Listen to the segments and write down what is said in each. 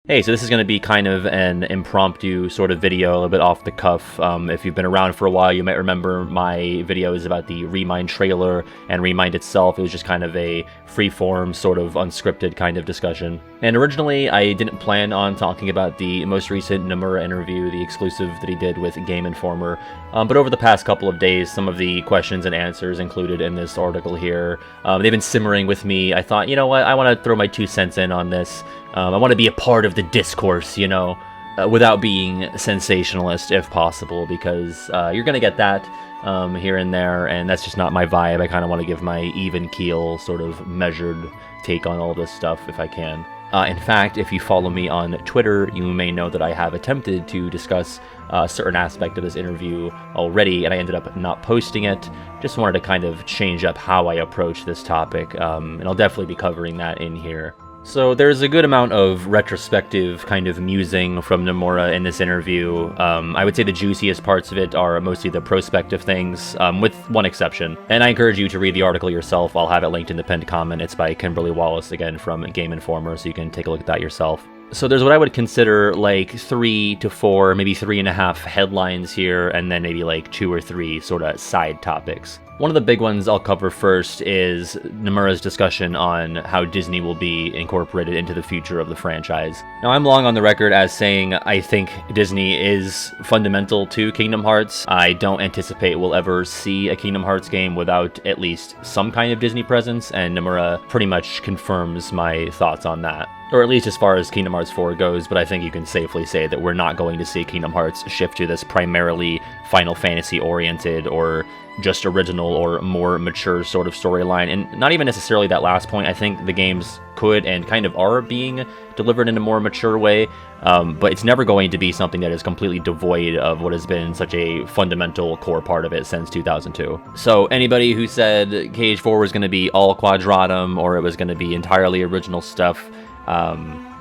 Hey, so this is going to be kind of an impromptu sort of video, a little bit off the cuff. If you've been around for a while, you might remember my videos about the Remind trailer and Remind itself. It was just kind of a free-form, sort of unscripted kind of discussion. And originally, I didn't plan on talking about the most recent Nomura interview, the exclusive that he did with Game Informer. But over the past couple of days, some of the questions and answers included in this article here, they've been simmering with me. I thought, you know what, I want to throw my 2 cents in on this. I want to be a part of the discourse, you know, without being sensationalist if possible, because you're going to get that here and there, and that's just not my vibe. I kind of want to give my even keel, sort of measured take on all this stuff if I can. In fact, if you follow me on Twitter, you may know that I have attempted to discuss a certain aspect of this interview already, and I ended up not posting it. Just wanted to kind of change up how I approach this topic, and I'll definitely be covering that in here. So there's a good amount of retrospective kind of musing from Nomura in this interview. I would say the juiciest parts of it are mostly the prospective things, with one exception. And I encourage you to read the article yourself. I'll have it linked in the pinned comment. It's by Kimberly Wallace, again, from Game Informer, so you can take a look at that yourself. So there's what I would consider like 3 to 4, maybe 3.5 headlines here, and then maybe like 2 or 3 sort of side topics. One of the big ones I'll cover first is Nomura's discussion on how Disney will be incorporated into the future of the franchise. Now, I'm long on the record as saying I think Disney is fundamental to Kingdom Hearts. I don't anticipate we'll ever see a Kingdom Hearts game without at least some kind of Disney presence, and Nomura pretty much confirms my thoughts on that. Or at least as far as Kingdom Hearts 4 goes, but I think you can safely say that we're not going to see Kingdom Hearts shift to this primarily Final Fantasy-oriented or just original or more mature sort of storyline. And not even necessarily that last point. I think the games could and kind of are being delivered in a more mature way, but it's never going to be something that is completely devoid of what has been such a fundamental core part of it since 2002. So anybody who said KH4 was going to be all Quadratum or it was going to be entirely original stuff,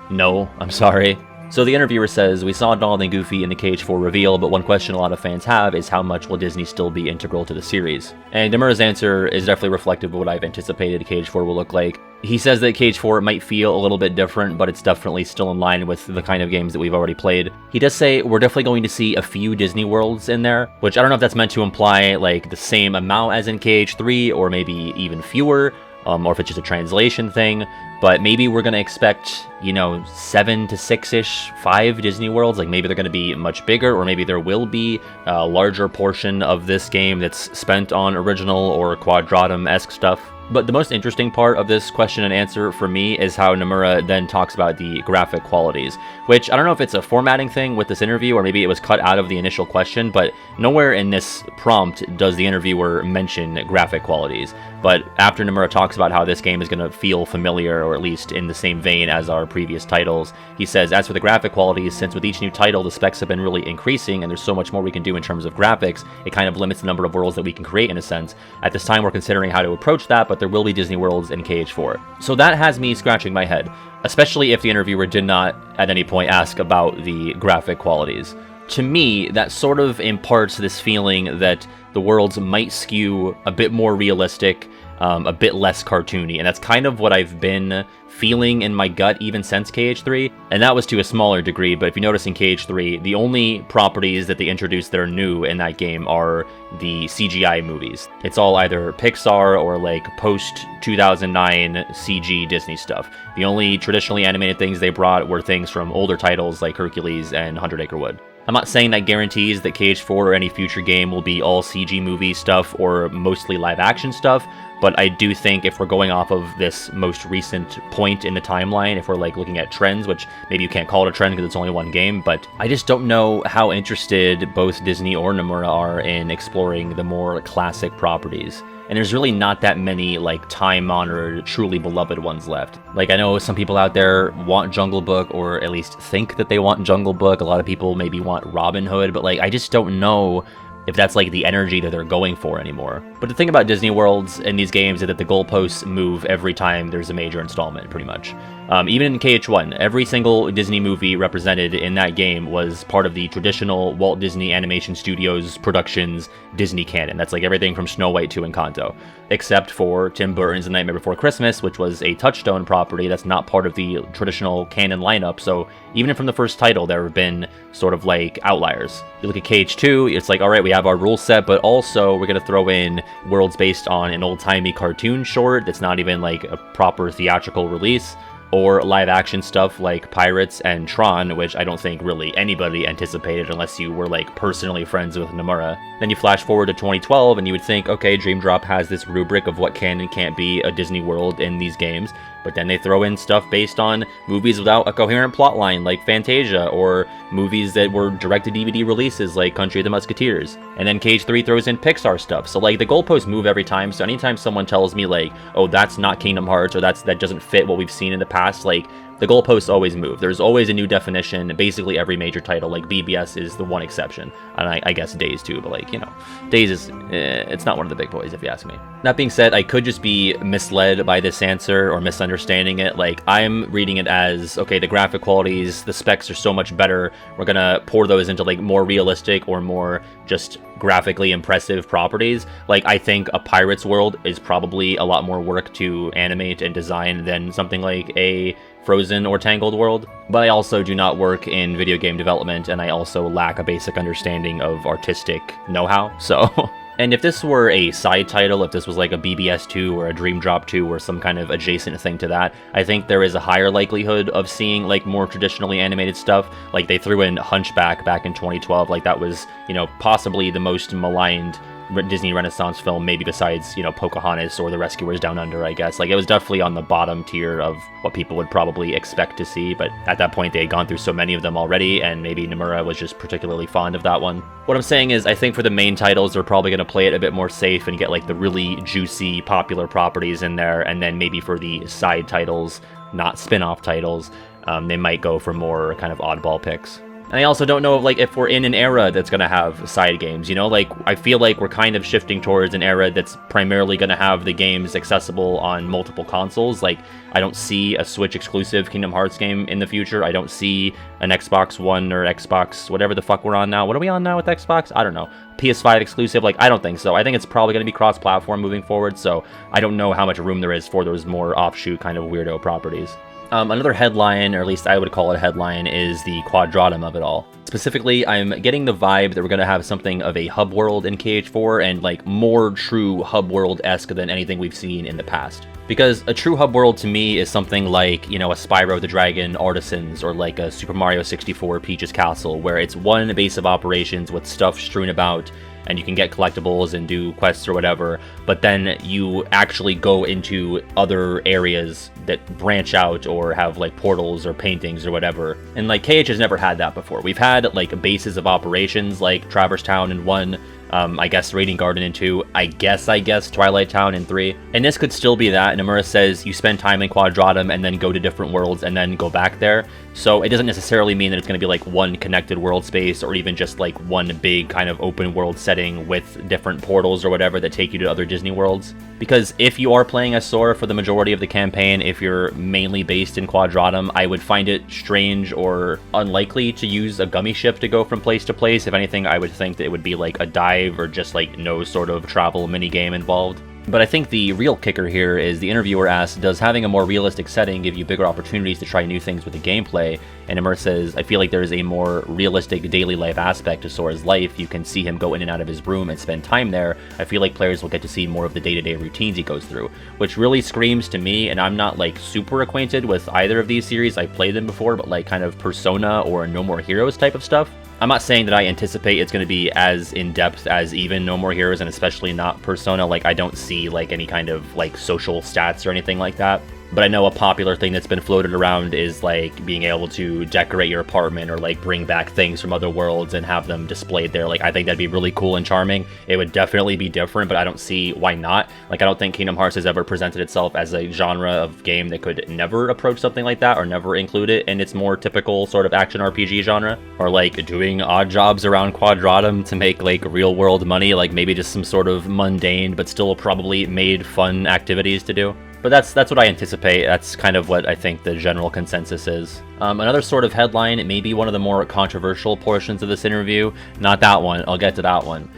no, I'm sorry. So the interviewer says, we saw Donald and Goofy in the KH4 reveal, but one question a lot of fans have is how much will Disney still be integral to the series? And Nomura's answer is definitely reflective of what I've anticipated KH4 will look like. He says that KH4 might feel a little bit different, but it's definitely still in line with the kind of games that we've already played. He does say we're definitely going to see a few Disney worlds in there, which I don't know if that's meant to imply like the same amount as in KH3 or maybe even fewer, or if it's just a translation thing, but maybe we're going to expect, you know, 7 to 6-ish, 5 Disney worlds. Like maybe they're going to be much bigger, or maybe there will be a larger portion of this game that's spent on original or Quadratum-esque stuff. But the most interesting part of this question and answer for me is how Nomura then talks about the graphic qualities, which I don't know if it's a formatting thing with this interview or maybe it was cut out of the initial question, but nowhere in this prompt does the interviewer mention graphic qualities. But after Nomura talks about how this game is going to feel familiar, or at least in the same vein as our previous titles, he says, as for the graphic qualities, since with each new title the specs have been really increasing and there's so much more we can do in terms of graphics, it kind of limits the number of worlds that we can create in a sense. At this time we're considering how to approach that, but there will be Disney worlds in KH4. So that has me scratching my head, especially if the interviewer did not at any point ask about the graphic qualities. To me, that sort of imparts this feeling that the worlds might skew a bit more realistic, a bit less cartoony, and that's kind of what I've been feeling in my gut even since KH3, and that was to a smaller degree. But if you notice in KH3, the only properties that they introduced that are new in that game are the CGI movies. It's all either Pixar or like post-2009 CG Disney stuff. The only traditionally animated things they brought were things from older titles like Hercules and 100 Acre Wood. I'm not saying that guarantees that KH4 or any future game will be all CG movie stuff or mostly live action stuff, but I do think if we're going off of this most recent point in the timeline, if we're like looking at trends, which maybe you can't call it a trend because it's only one game, but I just don't know how interested both Disney or Nomura are in exploring the more classic properties. And there's really not that many like time-honored, truly beloved ones left. Like I know some people out there want Jungle Book, or at least think that they want Jungle Book. A lot of people maybe want Robin Hood, but like I just don't know if that's like the energy that they're going for anymore. But the thing about Disney worlds in these games is that the goalposts move every time there's a major installment, pretty much. Even in KH1, every single Disney movie represented in that game was part of the traditional Walt Disney Animation Studios Productions Disney canon. That's like everything from Snow White to Encanto, except for Tim Burton's The Nightmare Before Christmas, which was a Touchstone property that's not part of the traditional canon lineup. So even from the first title, there have been sort of like outliers. You look at KH2, it's like, all right, we have our rule set, but also we're going to throw in worlds based on an old-timey cartoon short that's not even like a proper theatrical release, or live action stuff like Pirates and Tron, which I don't think really anybody anticipated unless you were like personally friends with Nomura. Then you flash forward to 2012 and you would think, okay, Dream Drop has this rubric of what can and can't be a Disney World in these games, but then they throw in stuff based on movies without a coherent plotline like Fantasia, or movies that were direct-to-DVD releases like Country of the Musketeers. And then KH3 throws in Pixar stuff. So like the goalposts move every time, so anytime someone tells me like, oh, that's not Kingdom Hearts, or that doesn't fit what we've seen in the past, like the goalposts always move. There's always a new definition. Basically every major title, like BBS is the one exception. And I guess Days too, but like, you know, Days is, it's not one of the big boys if you ask me. That being said, I could just be misled by this answer or misunderstanding it. Like, I'm reading it as, okay, the graphic qualities, the specs are so much better, we're gonna pour those into like more realistic or more just graphically impressive properties. Like, I think a Pirates world is probably a lot more work to animate and design than something like a Frozen or Tangled world, but I also do not work in video game development, and I also lack a basic understanding of artistic know-how, so... And if this were a side title, if this was like a BBS 2 or a Dream Drop 2 or some kind of adjacent thing to that, I think there is a higher likelihood of seeing like more traditionally animated stuff. Like they threw in Hunchback back in 2012, like that was, you know, possibly the most maligned Disney Renaissance film, maybe besides, you know, Pocahontas or The Rescuers Down Under, I guess. Like, it was definitely on the bottom tier of what people would probably expect to see, but at that point they had gone through so many of them already, and maybe Nomura was just particularly fond of that one. What I'm saying is, I think for the main titles, they're probably going to play it a bit more safe and get, like, the really juicy, popular properties in there, and then maybe for the side titles, not spin-off titles, they might go for more kind of oddball picks. And I also don't know if we're in an era that's going to have side games, you know? Like, I feel like we're kind of shifting towards an era that's primarily going to have the games accessible on multiple consoles. Like, I don't see a Switch exclusive Kingdom Hearts game in the future. I don't see an Xbox One or Xbox, whatever the fuck we're on now. What are we on now with Xbox? I don't know. PS5 exclusive? Like, I don't think so. I think it's probably going to be cross-platform moving forward, so I don't know how much room there is for those more offshoot kind of weirdo properties. Another headline, or at least I would call it a headline, is the Quadratum of it all. Specifically, I'm getting the vibe that we're going to have something of a hub world in KH4, and like more true hub world-esque than anything we've seen in the past. Because a true hub world to me is something like, you know, a Spyro the Dragon Artisans, or like a Super Mario 64 Peach's Castle, where it's one base of operations with stuff strewn about, and you can get collectibles and do quests or whatever, but then you actually go into other areas that branch out or have like portals or paintings or whatever. And like KH has never had that before. We've had like bases of operations like Traverse Town in 1, I guess Radiant Garden in 2, I guess Twilight Town in 3. And this could still be that. Nomura says you spend time in Quadratum and then go to different worlds and then go back there. So it doesn't necessarily mean that it's going to be like one connected world space or even just like one big kind of open world setting with different portals or whatever that take you to other Disney worlds. Because if you are playing as Sora for the majority of the campaign, if you're mainly based in Quadratum, I would find it strange or unlikely to use a gummy ship to go from place to place. If anything, I would think that it would be like a dive or just like no sort of travel minigame involved. But I think the real kicker here is the interviewer asked, does having a more realistic setting give you bigger opportunities to try new things with the gameplay? And Nomura says, I feel like there is a more realistic daily life aspect to Sora's life. You can see him go in and out of his room and spend time there. I feel like players will get to see more of the day-to-day routines he goes through, which really screams to me, and I'm not like super acquainted with either of these series. I played them before, but like kind of Persona or No More Heroes type of stuff. I'm not saying that I anticipate it's going to be as in-depth as even No More Heroes, and especially not Persona. Like, I don't see like any kind of like social stats or anything like that. But I know a popular thing that's been floated around is like being able to decorate your apartment or like bring back things from other worlds and have them displayed there. Like, I think that'd be really cool and charming. It would definitely be different, but I don't see why not. Like, I don't think Kingdom Hearts has ever presented itself as a genre of game that could never approach something like that or never include it in its more typical sort of action RPG genre. Or like doing odd jobs around Quadratum to make like real world money, like maybe just some sort of mundane but still probably made fun activities to do. But that's what I anticipate. That's kind of what I think the general consensus is. Another sort of headline, it may be one of the more controversial portions of this interview. Not that one, I'll get to that one.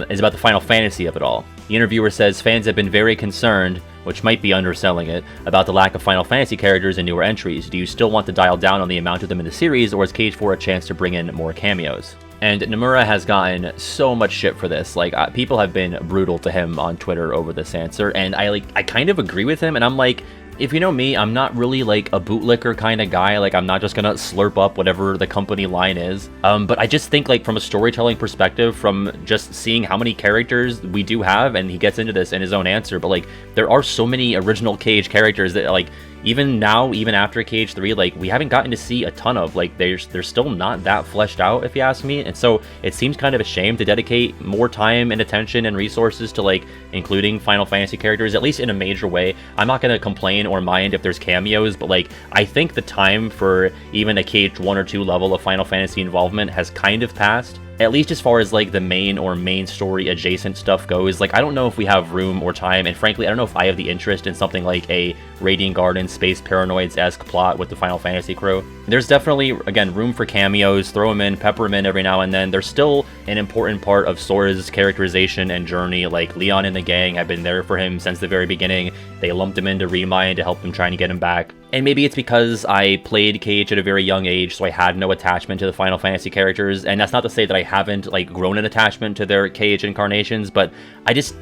Is about the Final Fantasy of it all. The interviewer says fans have been very concerned, which might be underselling it, about the lack of Final Fantasy characters and newer entries. Do you still want to dial down on the amount of them in the series, or is KH4 a chance to bring in more cameos? And Nomura has gotten so much shit for this. Like, people have been brutal to him on Twitter over this answer, and I kind of agree with him, and I'm like, if you know me, I'm not really like a bootlicker kind of guy. Like, I'm not just gonna slurp up whatever the company line is. But I just think, like, from a storytelling perspective, from just seeing how many characters we do have, and he gets into this in his own answer, but like, there are so many original KH characters that, like, even now, even after KH3, like, we haven't gotten to see a ton of. Like, they're still not that fleshed out, if you ask me. And so it seems kind of a shame to dedicate more time and attention and resources to, like, including Final Fantasy characters, at least in a major way. I'm not going to complain or mind if there's cameos, but, like, I think the time for even a KH1 or 2 level of Final Fantasy involvement has kind of passed. At least as far as, like, the main story adjacent stuff goes. Like, I don't know if we have room or time, and frankly, I don't know if I have the interest in something like a Radiant Garden Space Paranoids-esque plot with the Final Fantasy crew. There's definitely, again, room for cameos, throw them in, pepper them in every now and then. They're still an important part of Sora's characterization and journey. Like, Leon and the gang have been there for him since the very beginning. They lumped him into Remind to help them trying to get him back. And maybe it's because I played KH at a very young age, so I had no attachment to the Final Fantasy characters, and that's not to say that I haven't, like, grown an attachment to their KH incarnations, but I just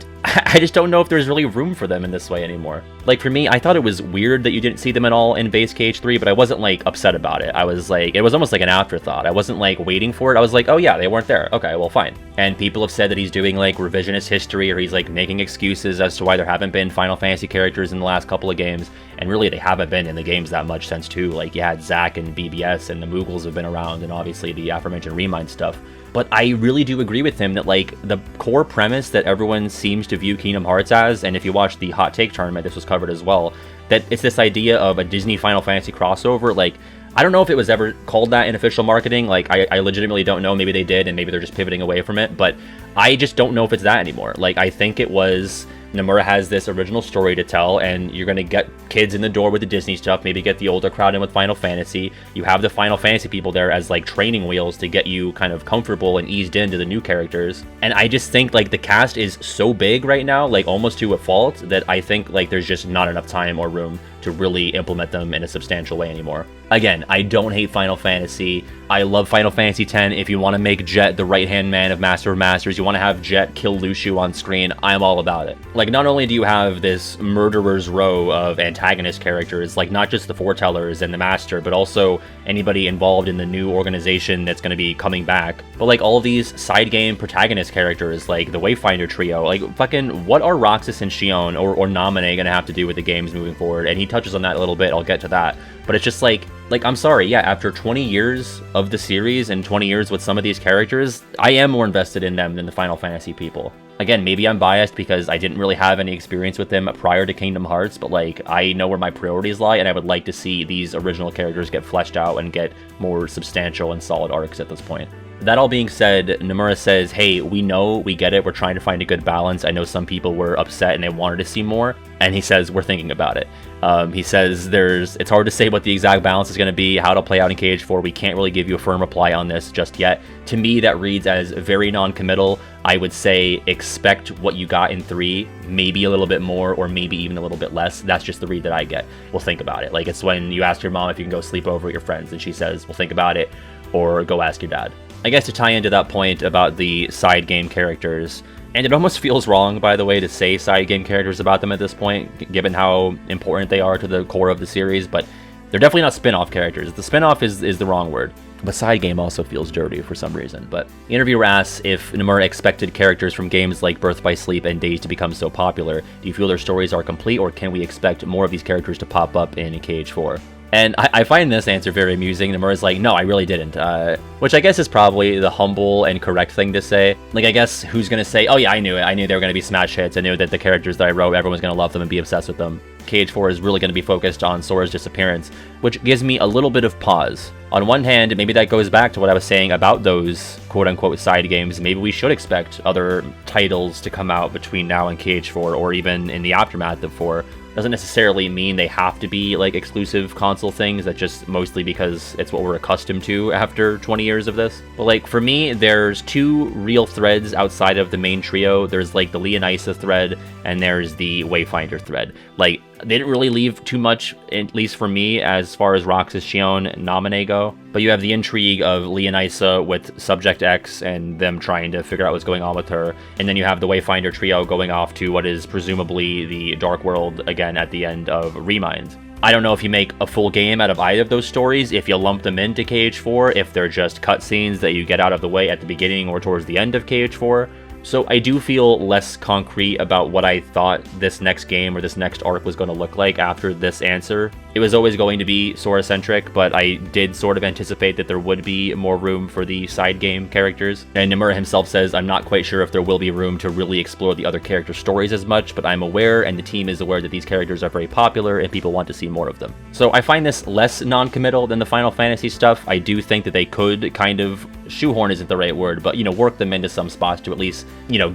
don't know if there's really room for them in this way anymore. Like, for me, I thought it was weird that you didn't see them at all in base KH3, but I wasn't, like, upset about it. I was like, it was almost like an afterthought. I wasn't, like, waiting for it. I was like, oh yeah, they weren't there. Okay, well, fine. And people have said that he's doing, like, revisionist history, or he's, like, making excuses as to why there haven't been Final Fantasy characters in the last couple of games, and really they haven't been in the games that much since 2. Like, you had Zack and BBS, and the Moogles have been around, and obviously the aforementioned Remind stuff. But I really do agree with him that, like, the core premise that everyone seems to view Kingdom Hearts as, and if you watch the Hot Take tournament, this was covered as well, that it's this idea of a Disney Final Fantasy crossover. Like, I don't know if it was ever called that in official marketing. Like, I legitimately don't know. Maybe they did, and maybe they're just pivoting away from it, but I just don't know if it's that anymore. Like, I think it was, Nomura has this original story to tell, and you're going to get kids in the door with the Disney stuff, maybe get the older crowd in with Final Fantasy. You have the Final Fantasy people there as, like, training wheels to get you kind of comfortable and eased into the new characters. And I just think, like, the cast is so big right now, like, almost to a fault, that I think, like, there's just not enough time or room to really implement them in a substantial way anymore. Again, I don't hate Final Fantasy. I love Final Fantasy X. If you want to make Jet the right-hand man of Master of Masters, you want to have Jet kill Lucio on screen, I'm all about it. Like, not only do you have this murderer's row of antagonist characters, like, not just the Foretellers and the Master, but also anybody involved in the new organization that's going to be coming back, but, like, all these side game protagonist characters, like the Wayfinder trio, like, fucking, what are Roxas and Xion or Naminé going to have to do with the games moving forward? And he touches on that a little bit, I'll get to that. But it's just like, I'm sorry, yeah, after 20 years of the series and 20 years with some of these characters, I am more invested in them than the Final Fantasy people. Again, maybe I'm biased because I didn't really have any experience with them prior to Kingdom Hearts, but, like, I know where my priorities lie, and I would like to see these original characters get fleshed out and get more substantial and solid arcs at this point. That all being said, Nomura says, hey, we know, we get it, we're trying to find a good balance. I know some people were upset and they wanted to see more, and he says, we're thinking about it. He says it's hard to say what the exact balance is going to be, how it'll play out in KH4. We can't really give you a firm reply on this just yet. To me, that reads as very non-committal. I would say expect what you got in 3, maybe a little bit more, or maybe even a little bit less. That's just the read that I get. We'll think about it. Like, it's when you ask your mom if you can go sleep over with your friends, and she says, we'll think about it, or go ask your dad. I guess to tie into that point about the side game characters, and it almost feels wrong, by the way, to say side game characters about them at this point, given how important they are to the core of the series, but they're definitely not spin-off characters. The spin-off is the wrong word, but side game also feels dirty for some reason. But the interviewer asks if Nomura expected characters from games like Birth by Sleep and Days to become so popular. Do you feel their stories are complete, or can we expect more of these characters to pop up in KH4? And I find this answer very amusing. Nomura's like, no, I really didn't. Which I guess is probably the humble and correct thing to say. Like, I guess who's going to say, oh yeah, I knew it. I knew they were going to be smash hits. I knew that the characters that I wrote, everyone's going to love them and be obsessed with them. KH4 is really going to be focused on Sora's disappearance, which gives me a little bit of pause. On one hand, maybe that goes back to what I was saying about those quote-unquote side games. Maybe we should expect other titles to come out between now and KH4, or even in the aftermath of 4. Doesn't necessarily mean they have to be like exclusive console things. That's just mostly because it's what we're accustomed to after 20 years of this. But like for me, there's two real threads outside of the main trio. There's like the Leonisa thread and there's the Wayfinder thread. Like they didn't really leave too much, at least for me, as far as Roxas, Shion, and Naminé go. But you have the intrigue of Leonisa with Subject X and them trying to figure out what's going on with her. And then you have the Wayfinder trio going off to what is presumably the Dark World again at the end of Remind. I don't know if you make a full game out of either of those stories, if you lump them into KH4, if they're just cutscenes that you get out of the way at the beginning or towards the end of KH4. So I do feel less concrete about what I thought this next game or this next arc was going to look like after this answer. It was always going to be Sora-centric, but I did sort of anticipate that there would be more room for the side game characters. And Nomura himself says, I'm not quite sure if there will be room to really explore the other character stories as much, but I'm aware and the team is aware that these characters are very popular and people want to see more of them. So I find this less non-committal than the Final Fantasy stuff. I do think that they could kind of shoehorn isn't the right word, but, work them into some spots to at least,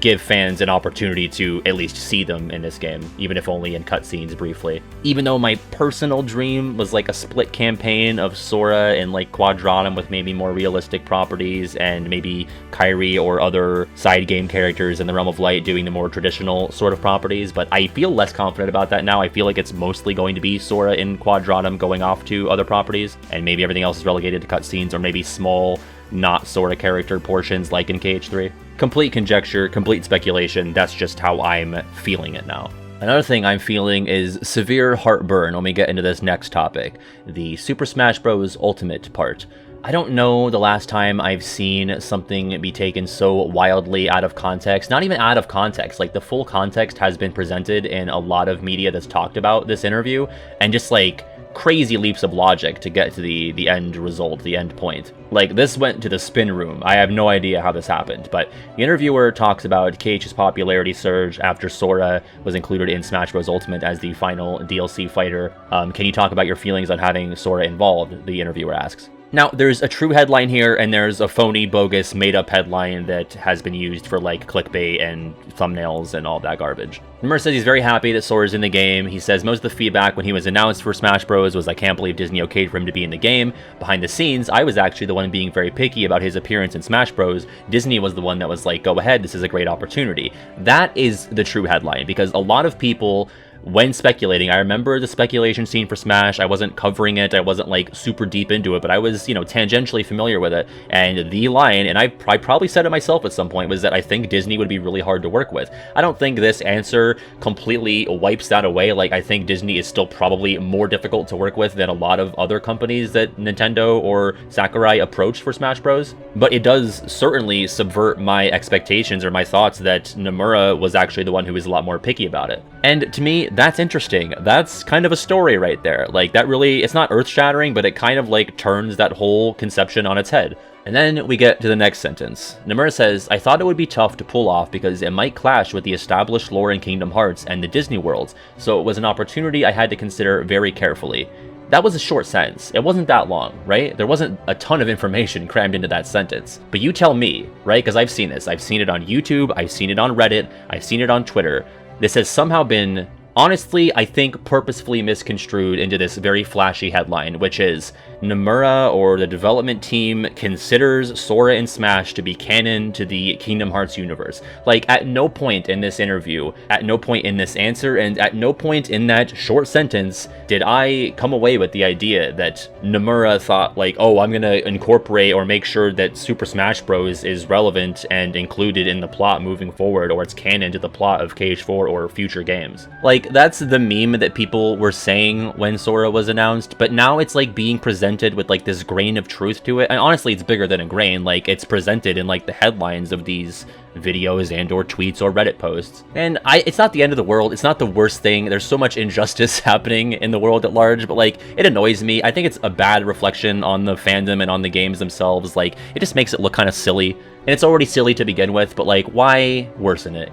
give fans an opportunity to at least see them in this game, even if only in cutscenes briefly. Even though my personal dream was like a split campaign of Sora and like Quadratum with maybe more realistic properties and maybe Kairi or other side game characters in the Realm of Light doing the more traditional sort of properties, but I feel less confident about that now. I feel like it's mostly going to be Sora in Quadratum going off to other properties, and maybe everything else is relegated to cutscenes or maybe small not Sora character portions like in KH3. Complete conjecture, complete speculation, that's just how I'm feeling it now. Another thing I'm feeling is severe heartburn when we get into this next topic, the Super Smash Bros. Ultimate part. I don't know the last time I've seen something be taken so wildly out of context. Not even out of context, like the full context has been presented in a lot of media that's talked about this interview, and just like crazy leaps of logic to get to the end result, the end point. Like, this went to the spin room. I have no idea how this happened, but the interviewer talks about KH's popularity surge after Sora was included in Smash Bros. Ultimate as the final DLC fighter. Can you talk about your feelings on having Sora involved? The interviewer asks. Now, there's a true headline here, and there's a phony, bogus, made-up headline that has been used for, like, clickbait and thumbnails and all that garbage. Nomura says he's very happy that Sora's in the game. He says most of the feedback when he was announced for Smash Bros. Was, I can't believe Disney okayed for him to be in the game. Behind the scenes, I was actually the one being very picky about his appearance in Smash Bros. Disney was the one that was like, go ahead, this is a great opportunity. That is the true headline, because a lot of people, when speculating, I remember the speculation scene for Smash. I wasn't covering it, I wasn't like super deep into it, but I was, tangentially familiar with it. And the line, and I probably said it myself at some point, was that I think Disney would be really hard to work with. I don't think this answer completely wipes that away. Like, I think Disney is still probably more difficult to work with than a lot of other companies that Nintendo or Sakurai approached for Smash Bros. But it does certainly subvert my expectations or my thoughts that Nomura was actually the one who was a lot more picky about it. And to me, that's interesting. That's kind of a story right there. Like, that really, it's not earth-shattering, but it kind of like turns that whole conception on its head. And then we get to the next sentence. Nomura says, I thought it would be tough to pull off because it might clash with the established lore in Kingdom Hearts and the Disney worlds, so it was an opportunity I had to consider very carefully. That was a short sentence. It wasn't that long, right? There wasn't a ton of information crammed into that sentence. But you tell me, right? Because I've seen this. I've seen it on YouTube, I've seen it on Reddit, I've seen it on Twitter. This has somehow been, honestly, I think purposefully misconstrued into this very flashy headline, which is Nomura or the development team considers Sora in Smash to be canon to the Kingdom Hearts universe. Like, at no point in this interview, at no point in this answer, and at no point in that short sentence did I come away with the idea that Nomura thought, like, oh, I'm gonna incorporate or make sure that Super Smash Bros. Is relevant and included in the plot moving forward, or it's canon to the plot of KH4 or future games. Like, that's the meme that people were saying when Sora was announced, but now it's like being presented with like this grain of truth to it. And honestly, it's bigger than a grain. Like, it's presented in like the headlines of these videos and or tweets or Reddit posts. And it's not the end of the world. It's not the worst thing. There's so much injustice happening in the world at large, but like, it annoys me. I think it's a bad reflection on the fandom and on the games themselves. Like, it just makes it look kind of silly. And it's already silly to begin with, but like, why worsen it,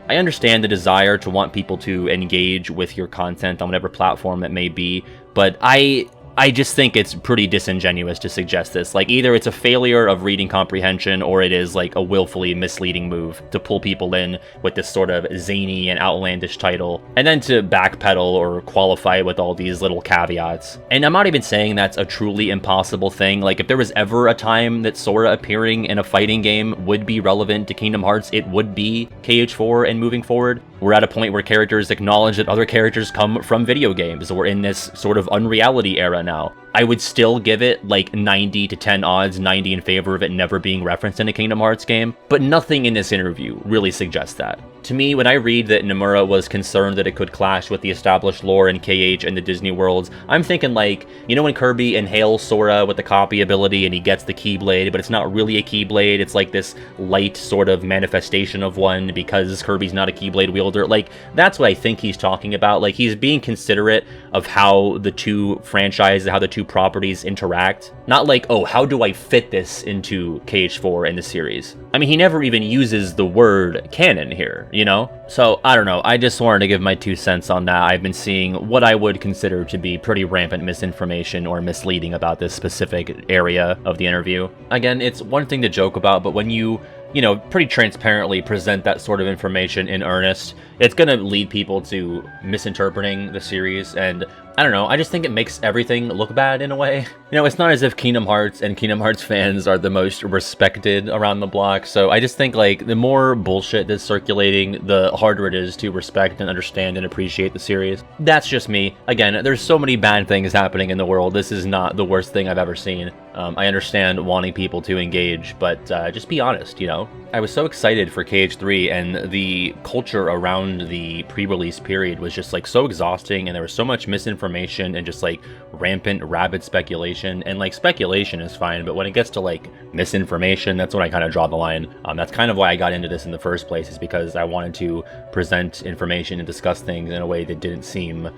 I understand the desire to want people to engage with your content on whatever platform it may be, but I I just think it's pretty disingenuous to suggest this. Like, either it's a failure of reading comprehension, or it is like a willfully misleading move to pull people in with this sort of zany and outlandish title, and then to backpedal or qualify with all these little caveats. And I'm not even saying that's a truly impossible thing. Like, if there was ever a time that Sora appearing in a fighting game would be relevant to Kingdom Hearts, it would be KH4 and moving forward. We're at a point where characters acknowledge that other characters come from video games. We're in this sort of unreality era now. I would still give it like 90 to 10 odds, 90 in favor of it never being referenced in a Kingdom Hearts game, but nothing in this interview really suggests that. To me, when I read that Nomura was concerned that it could clash with the established lore in KH and the Disney worlds, I'm thinking like, you know when Kirby inhales Sora with the copy ability and he gets the Keyblade, but it's not really a Keyblade, it's like this light sort of manifestation of one because Kirby's not a Keyblade wielder. Like, that's what I think he's talking about. Like, he's being considerate of how the two franchises, how the two properties interact. Not like, oh, how do I fit this into KH4 in the series? I mean, he never even uses the word canon here, you know? So, I don't know, I just wanted to give my 2 cents on that. I've been seeing what I would consider to be pretty rampant misinformation or misleading about this specific area of the interview. Again, it's one thing to joke about, but when you know, pretty transparently present that sort of information in earnest, it's gonna lead people to misinterpreting the series, and I don't know, I just think it makes everything look bad in a way. You know, it's not as if Kingdom Hearts and Kingdom Hearts fans are the most respected around the block, so I just think, like, the more bullshit that's circulating, the harder it is to respect and understand and appreciate the series. That's just me. Again, there's so many bad things happening in the world. This is not the worst thing I've ever seen. I understand wanting people to engage, but just be honest, you know? I was so excited for KH3, and the culture around the pre-release period was just like so exhausting, and there was so much misinformation and just like rampant, rabid speculation. And like, speculation is fine, but when it gets to like misinformation, that's when I kind of draw the line. That's kind of why I got into this in the first place, is because I wanted to present information and discuss things in a way that didn't seem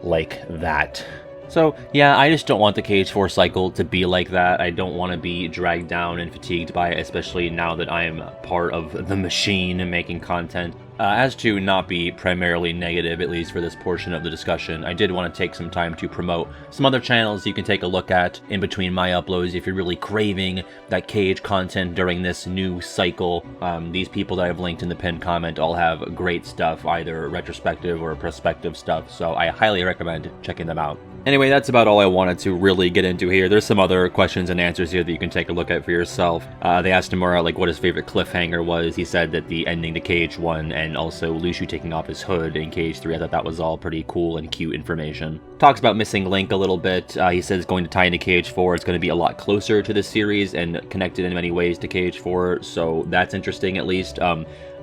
like that. So yeah, I just don't want the KH4 cycle to be like that. I don't want to be dragged down and fatigued by it, especially now that I am part of the machine and making content. As to not be primarily negative, at least for this portion of the discussion, I did want to take some time to promote some other channels you can take a look at in between my uploads if you're really craving that KH content during this new cycle. These people that I've linked in the pinned comment all have great stuff, either retrospective or prospective stuff, so I highly recommend checking them out. Anyway, that's about all I wanted to really get into here. There's some other questions and answers here that you can take a look at for yourself. They asked Nomura like what his favorite cliffhanger was. He said that the ending to KH1 and also Lucio taking off his hood in KH3. I thought that was all pretty cool and cute information. Talks about Missing Link a little bit. He says it's going to tie into KH4. It's going to be a lot closer to this series and connected in many ways to KH4, so that's interesting at least.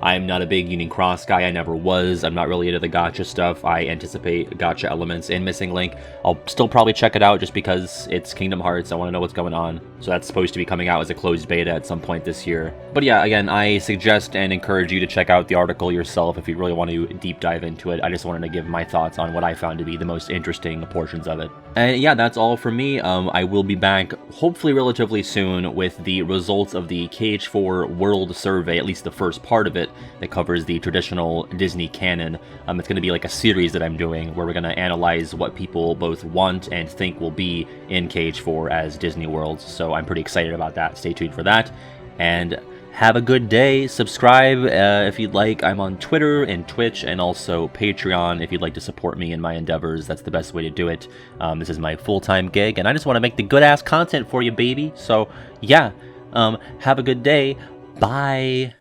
I'm not a big Union Cross guy, I never was. I'm not really into the gacha stuff. I anticipate gacha elements in Missing Link. I'll still probably check it out just because it's Kingdom Hearts. I want to know what's going on. So that's supposed to be coming out as a closed beta at some point this year. But yeah, again, I suggest and encourage you to check out the article yourself if you really want to deep dive into it. I just wanted to give my thoughts on what I found to be the most interesting portions of it. And yeah, that's all from me. I will be back hopefully relatively soon with the results of the KH4 World Survey, at least the first part of it, that covers the traditional Disney canon. It's going to be like a series that I'm doing where we're going to analyze what people both want and think will be in KH4 as Disney worlds. So I'm pretty excited about that. Stay tuned for that. And have a good day. Subscribe if you'd like. I'm on Twitter and Twitch and also Patreon if you'd like to support me in my endeavors. That's the best way to do it. This is my full-time gig, and I just want to make the good-ass content for you, baby. So, yeah, have a good day. Bye.